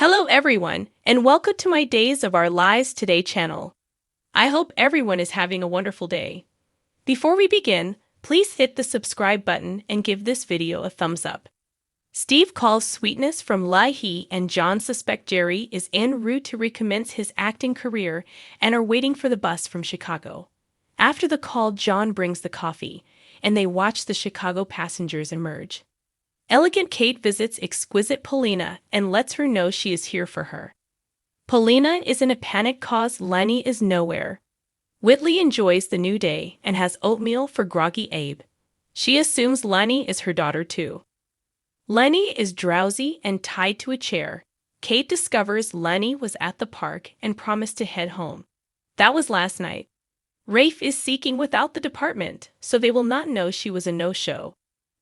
Hello everyone, and welcome to my Days of Our Lives Today channel. I hope everyone is having a wonderful day. Before we begin, please hit the subscribe button and give this video a thumbs up. Steve calls sweetness from Lani and John suspect Jerry is en route to recommence his acting career and are waiting for the bus from Chicago. After the call, John brings the coffee, and they watch the Chicago passengers emerge. Elegant Kate visits exquisite Paulina and lets her know she is here for her. Paulina is in a panic cause Lani is nowhere. Whitley enjoys the new day and has oatmeal for groggy Abe. She assumes Lani is her daughter too. Lani is drowsy and tied to a chair. Kate discovers Lani was at the park and promised to head home. That was last night. Rafe is seeking without the department, so they will not know she was a no-show.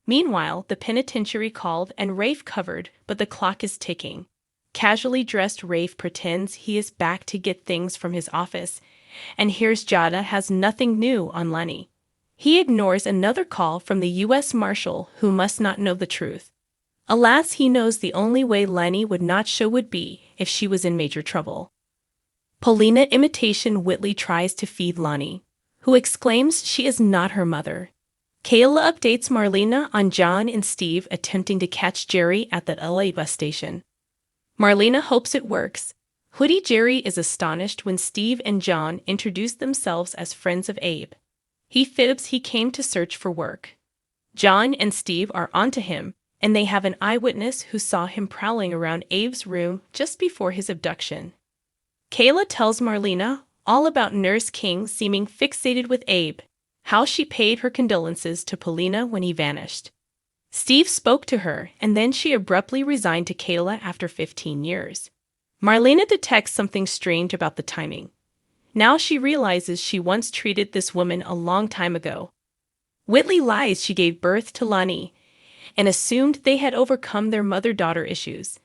Meanwhile, the penitentiary called and Rafe covered, but the clock is ticking. Casually dressed Rafe pretends he is back to get things from his office, and hears Jada has nothing new on Lani. He ignores another call from the U.S. Marshal who must not know the truth. Alas, he knows the only way Lani would not show would be if she was in major trouble. Paulina imitation Whitley tries to feed Lani, who exclaims she is not her mother. Kayla updates Marlena on John and Steve attempting to catch Jerry at the LA bus station. Marlena hopes it works. Hoodie Jerry is astonished when Steve and John introduce themselves as friends of Abe. He fibs he came to search for work. John and Steve are onto him, and they have an eyewitness who saw him prowling around Abe's room just before his abduction. Kayla tells Marlena all about Nurse King seeming fixated with Abe, how she paid her condolences to Paulina when he vanished. Steve spoke to her, and then she abruptly resigned to Kayla after 15 years. Marlena detects something strange about the timing. Now she realizes she once treated this woman a long time ago. Whitley lies she gave birth to Lani, and assumed they had overcome their mother-daughter issues.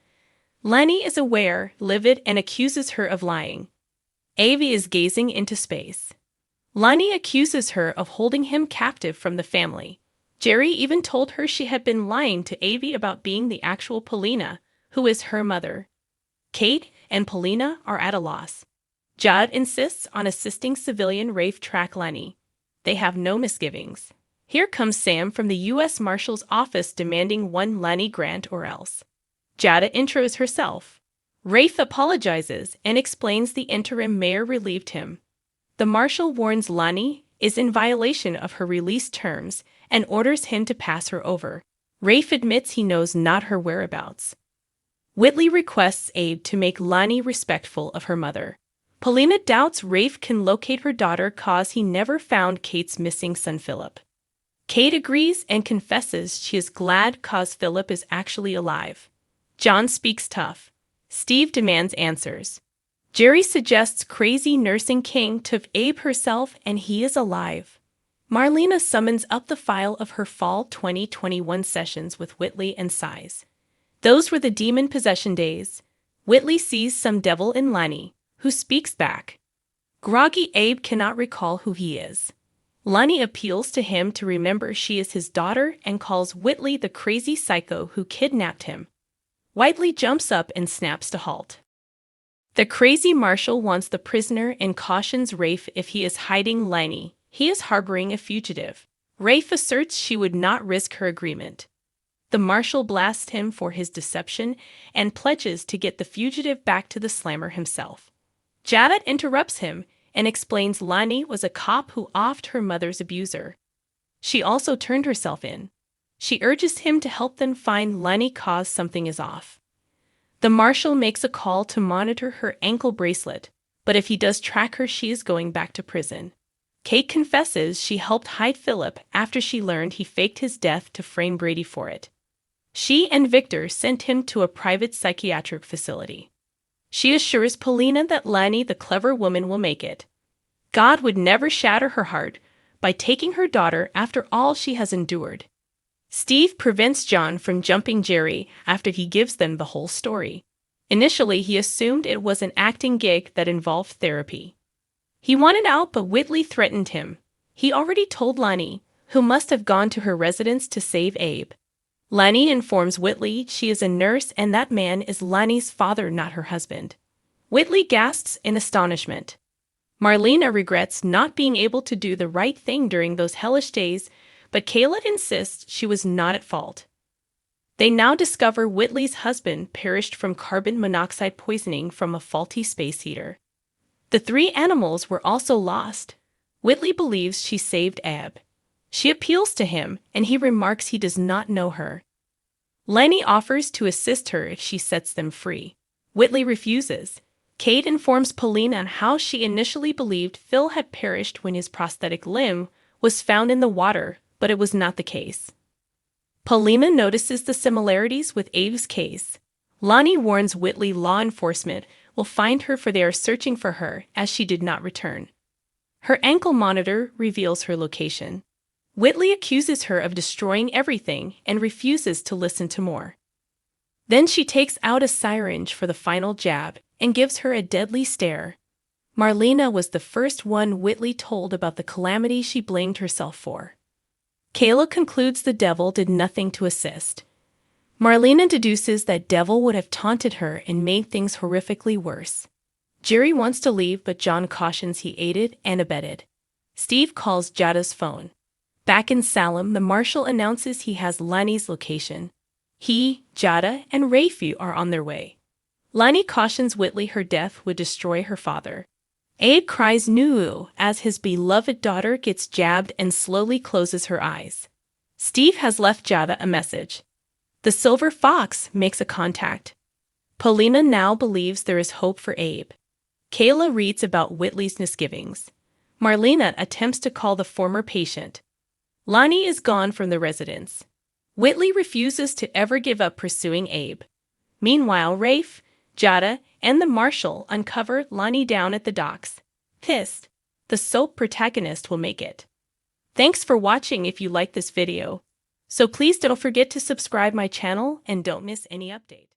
Lani is aware, livid, and accuses her of lying. Avi is gazing into space. Lani accuses her of holding him captive from the family. Jerry even told her she had been lying to Avi about being the actual Paulina, who is her mother. Kate and Paulina are at a loss. Jad insists on assisting civilian Rafe track Lani. They have no misgivings. Here comes Sam from the U.S. Marshal's office demanding one Lani grant or else. Jada intros herself. Rafe apologizes and explains the interim mayor relieved him. The marshal warns Lani is in violation of her release terms and orders him to pass her over. Rafe admits he knows not her whereabouts. Whitley requests Abe to make Lani respectful of her mother. Paulina doubts Rafe can locate her daughter cause he never found Kate's missing son Phillip. Kate agrees and confesses she is glad cause Phillip is actually alive. John speaks tough. Steve demands answers. Jerry suggests crazy nursing King took Abe herself and he is alive. Marlena summons up the file of her fall 2021 sessions with Whitley and sighs. Those were the demon possession days. Whitley sees some devil in Lani, who speaks back. Groggy Abe cannot recall who he is. Lani appeals to him to remember she is his daughter and calls Whitley the crazy psycho who kidnapped him. Whitley jumps up and snaps to halt. The crazy marshal wants the prisoner and cautions Rafe if he is hiding Lani, he is harboring a fugitive. Rafe asserts she would not risk her agreement. The marshal blasts him for his deception and pledges to get the fugitive back to the slammer himself. Jada interrupts him and explains Lani was a cop who offed her mother's abuser. She also turned herself in. She urges him to help them find Lani cause something is off. The marshal makes a call to monitor her ankle bracelet, but if he does track her, she is going back to prison. Kate confesses she helped hide Phillip after she learned he faked his death to frame Brady for it. She and Victor sent him to a private psychiatric facility. She assures Paulina that Lani, the clever woman, will make it. God would never shatter her heart by taking her daughter after all she has endured. Steve prevents John from jumping Jerry after he gives them the whole story. Initially, he assumed it was an acting gig that involved therapy. He wanted out, but Whitley threatened him. He already told Lani, who must have gone to her residence to save Abe. Lani informs Whitley she is a nurse and that man is Lani's father, not her husband. Whitley gasps in astonishment. Marlena regrets not being able to do the right thing during those hellish days, but Kayla insists she was not at fault. They now discover Whitley's husband perished from carbon monoxide poisoning from a faulty space heater. The three animals were also lost. Whitley believes she saved Ab. She appeals to him, and he remarks he does not know her. Lani offers to assist her if she sets them free. Whitley refuses. Kate informs Paulina on how she initially believed Phil had perished when his prosthetic limb was found in the water, but it was not the case. Paulina notices the similarities with Abe's case. Lani warns Whitley law enforcement will find her, for they are searching for her as she did not return. Her ankle monitor reveals her location. Whitley accuses her of destroying everything and refuses to listen to more. Then she takes out a syringe for the final jab and gives her a deadly stare. Marlena was the first one Whitley told about the calamity she blamed herself for. Kayla concludes the devil did nothing to assist. Marlena deduces that devil would have taunted her and made things horrifically worse. Jerry wants to leave, but John cautions he aided and abetted. Steve calls Jada's phone. Back in Salem, the marshal announces he has Lani's location. He, Jada, and Rafe are on their way. Lani cautions Whitley her death would destroy her father. Abe cries "Nuu" as his beloved daughter gets jabbed and slowly closes her eyes. Steve has left Jada a message. The Silver Fox makes a contact. Paulina now believes there is hope for Abe. Kayla reads about Whitley's misgivings. Marlena attempts to call the former patient. Lani is gone from the residence. Whitley refuses to ever give up pursuing Abe. Meanwhile, Rafe, Jada, and the marshal uncover Lani down at the docks. Pissed, the soap protagonist will make it. Thanks for watching. If you like this video, so please don't forget to subscribe my channel and don't miss any update.